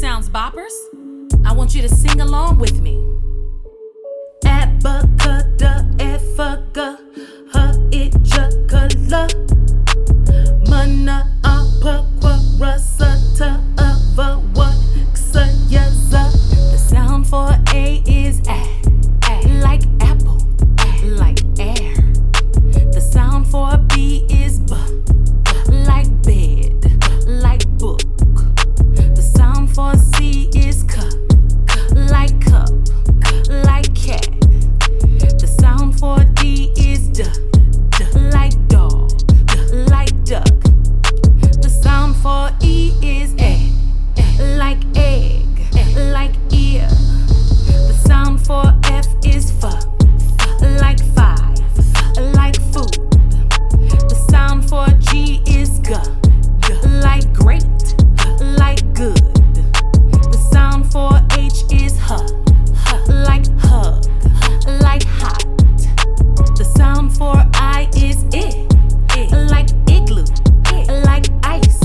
sounds, boppers. I want you to sing along with me. Abacada, efaga, ha ijakala, mana apakwa rasata avawa ksayaza. The sound for A is a, like apple, like air. The sound for B is b, like bed, like book. The sound for C is k, like cup, like cat. The sound for D is d, like dog, like duck. The sound for E is a, like egg, like ear. The sound for F is f, like five, like food. The sound for G is g, like great, like good. The sound for H is h, like hug, like hot. The sound for I is like igloo, like ice.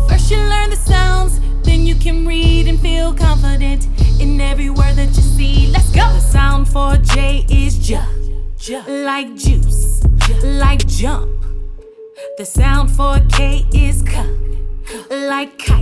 First you learn the sounds, then you can read and feel confident in every word that you see. Let's go! The sound for J is j, like juice, like jump. The sound for K is k, like kite.